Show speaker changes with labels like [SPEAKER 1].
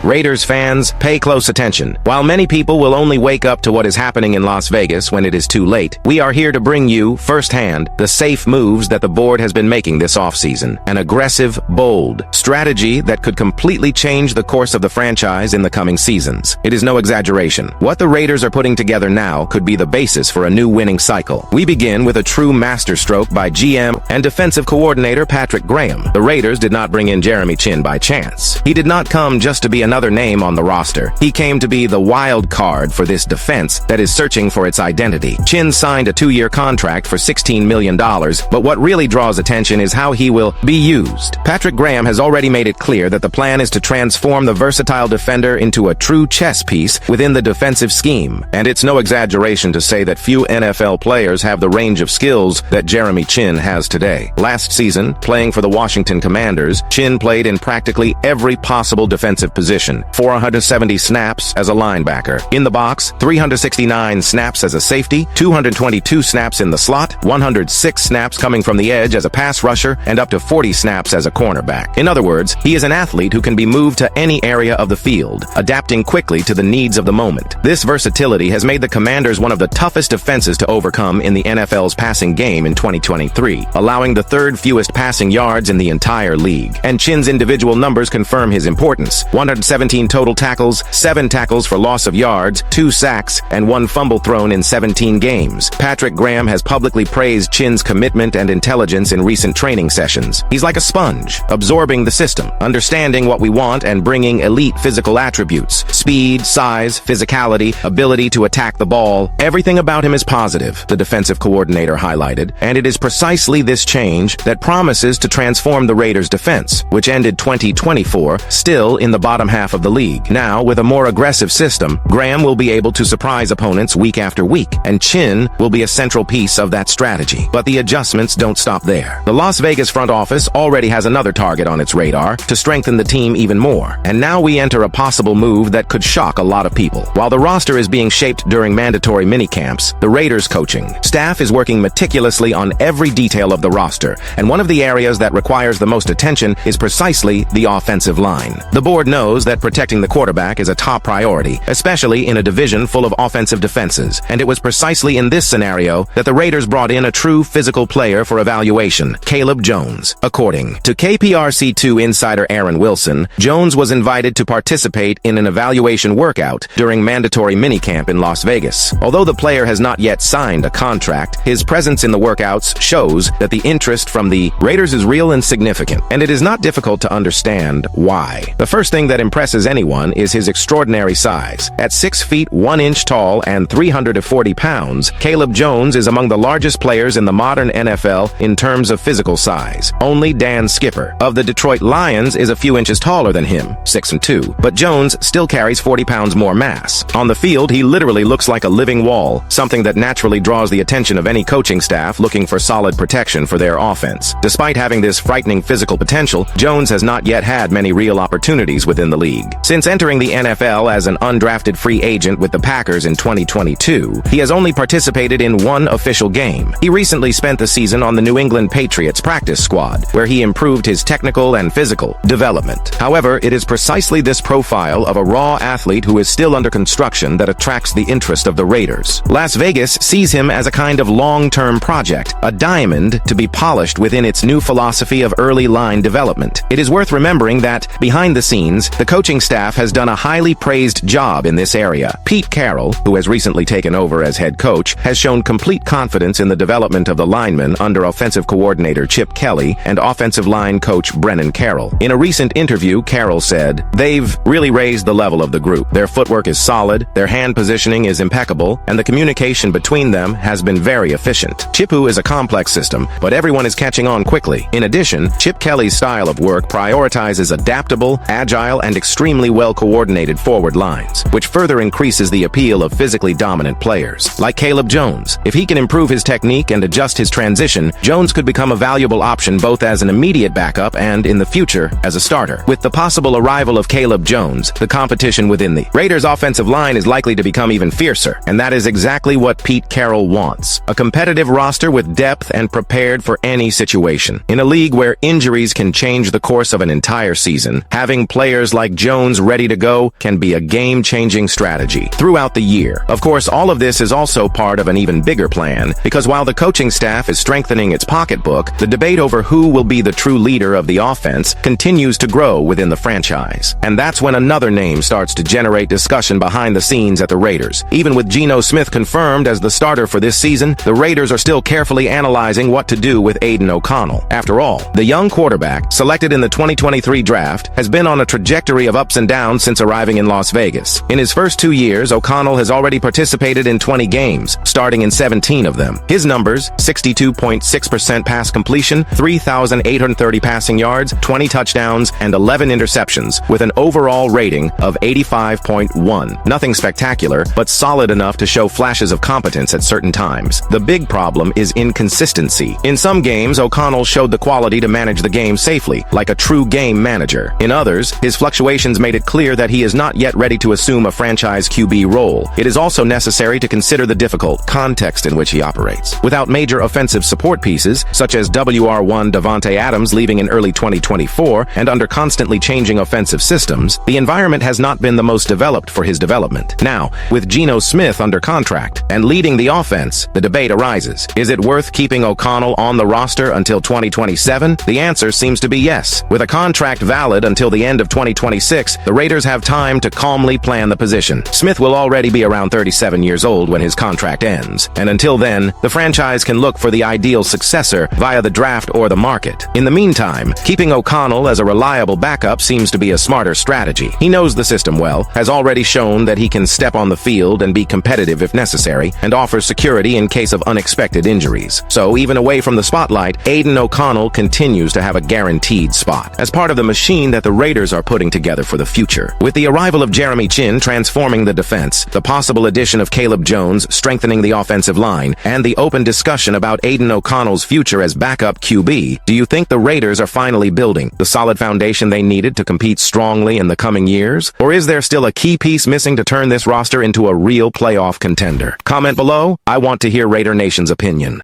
[SPEAKER 1] Raiders fans, pay close attention. While many people will only wake up to what is happening in Las Vegas when it is too late, we are here to bring you, firsthand, the safe moves that the board has been making this offseason. An aggressive, bold strategy that could completely change the course of the franchise in the coming seasons. It is no exaggeration. What the Raiders are putting together now could be the basis for a new winning cycle. We begin with a true masterstroke by GM and defensive coordinator Patrick Graham. The Raiders did not bring in Jeremy Chinn by chance. He did not come just to be another name on the roster. He came to be the wild card for this defense that is searching for its identity. Chinn signed a 2-year contract for $16 million, but what really draws attention is how he will be used. Patrick Graham has already made it clear that the plan is to transform the versatile defender into a true chess piece within the defensive scheme, and it's no exaggeration to say that few NFL players have the range of skills that Jeremy Chinn has today. Last season, playing for the Washington Commanders, Chinn played in practically every possible defensive position. 470 snaps as a linebacker. In the box, 369 snaps as a safety, 222 snaps in the slot, 106 snaps coming from the edge as a pass rusher, and up to 40 snaps as a cornerback. In other words, he is an athlete who can be moved to any area of the field, adapting quickly to the needs of the moment. This versatility has made the Commanders one of the toughest defenses to overcome in the NFL's passing game in 2023, allowing the third fewest passing yards in the entire league. And Chinn's individual numbers confirm his importance. 117 total tackles, 7 tackles for loss of yards, 2 sacks, and 1 fumble thrown in 17 games. Patrick Graham has publicly praised Chinn's commitment and intelligence in recent training sessions. He's like a sponge, absorbing the system, understanding what we want and bringing elite physical attributes. Speed, size, physicality, ability to attack the ball. Everything about him is positive, the defensive coordinator highlighted, and it is precisely this change that promises to transform the Raiders' defense, which ended 2024 still in the bottom half of the league. Now, with a more aggressive system, Graham will be able to surprise opponents week after week, and Chinn will be a central piece of that strategy. But the adjustments don't stop there. The Las Vegas front office already has another target on its radar to strengthen the team even more, and now we enter a possible move that could shock a lot of people. While the roster is being shaped during mandatory minicamps, the Raiders coaching staff is working meticulously on every detail of the roster, and one of the areas that requires the most attention is precisely the offensive line. The board knows that protecting the quarterback is a top priority, especially in a division full of offensive defenses, and it was precisely in this scenario that the Raiders brought in a true physical player for evaluation, Caleb Jones. According to KPRC2 insider Aaron Wilson, Jones was invited to participate in an evaluation workout during mandatory minicamp in Las Vegas. Although the player has not yet signed a contract, his presence in the workouts shows that the interest from the Raiders is real and significant, and it is not difficult to understand why. The first thing that impresses anyone is his extraordinary size. At 6 feet 1 inch tall and 340 pounds, Caleb Jones is among the largest players in the modern NFL in terms of physical size. Only Dan Skipper of the Detroit Lions is a few inches taller than him, 6'2", but Jones still carries 40 pounds more mass. On the field, he literally looks like a living wall, something that naturally draws the attention of any coaching staff looking for solid protection for their offense. Despite having this frightening physical potential, Jones has not yet had many real opportunities within the league. Since entering the NFL as an undrafted free agent with the Packers in 2022, he has only participated in 1 official game. He recently spent the season on the New England Patriots practice squad, where he improved his technical and physical development. However, it is precisely this profile of a raw athlete who is still under construction that attracts the interest of the Raiders. Las Vegas sees him as a kind of long-term project, a diamond to be polished within its new philosophy of early line development. It is worth remembering that, behind the scenes, the coaching staff has done a highly praised job in this area. Pete Carroll, who has recently taken over as head coach, has shown complete confidence in the development of the linemen under offensive coordinator Chip Kelly and offensive line coach Brennan Carroll. In a recent interview, Carroll said, "They've really raised the level of the group. Their footwork is solid, their hand positioning is impeccable, and the communication between them has been very efficient. Chipu is a complex system, but everyone is catching on quickly." In addition, Chip Kelly's style of work prioritizes adaptable, agile, and extremely well-coordinated forward lines, which further increases the appeal of physically dominant players. Like Caleb Jones, if he can improve his technique and adjust his transition, Jones could become a valuable option both as an immediate backup and, in the future, as a starter. With the possible arrival of Caleb Jones, the competition within the Raiders' offensive line is likely to become even fiercer, and that is exactly what Pete Carroll wants. A competitive roster with depth and prepared for any situation. In a league where injuries can change the course of an entire season, having players like Caleb Jones ready to go can be a game-changing strategy throughout the year. Of course, all of this is also part of an even bigger plan, because while the coaching staff is strengthening its pocketbook, the debate over who will be the true leader of the offense continues to grow within the franchise. And that's when another name starts to generate discussion behind the scenes at the Raiders. Even with Geno Smith confirmed as the starter for this season, the Raiders are still carefully analyzing what to do with Aiden OConnell. After all, the young quarterback, selected in the 2023 draft, has been on a trajectory of ups and downs since arriving in Las Vegas. In his first 2 years, OConnell has already participated in 20 games, starting in 17 of them. His numbers: 62.6% pass completion, 3,830 passing yards, 20 touchdowns, and 11 interceptions, with an overall rating of 85.1. Nothing spectacular, but solid enough to show flashes of competence at certain times. The big problem is inconsistency. In some games, OConnell showed the quality to manage the game safely, like a true game manager. In others, his fluctuations made it clear that he is not yet ready to assume a franchise QB role. It is also necessary to consider the difficult context in which he operates. Without major offensive support pieces, such as WR1 Davante Adams leaving in early 2024, and under constantly changing offensive systems, the environment has not been the most developed for his development. Now, with Geno Smith under contract and leading the offense, the debate arises. Is it worth keeping OConnell on the roster until 2027? The answer seems to be yes. With a contract valid until the end of 2026, the Raiders have time to calmly plan the position. Smith will already be around 37 years old when his contract ends, and until then, the franchise can look for the ideal successor via the draft or the market. In the meantime, keeping OConnell as a reliable backup seems to be a smarter strategy. He knows the system well, has already shown that he can step on the field and be competitive if necessary, and offers security in case of unexpected injuries. So even away from the spotlight, Aiden OConnell continues to have a guaranteed spot as part of the machine that the Raiders are putting together for the future. With the arrival of Jeremy Chinn transforming the defense, the possible addition of Caleb Jones strengthening the offensive line, and the open discussion about Aiden OConnell's future as backup QB, do you think the Raiders are finally building the solid foundation they needed to compete strongly in the coming years? Or is there still a key piece missing to turn this roster into a real playoff contender? Comment below. I want to hear Raider Nation's opinion.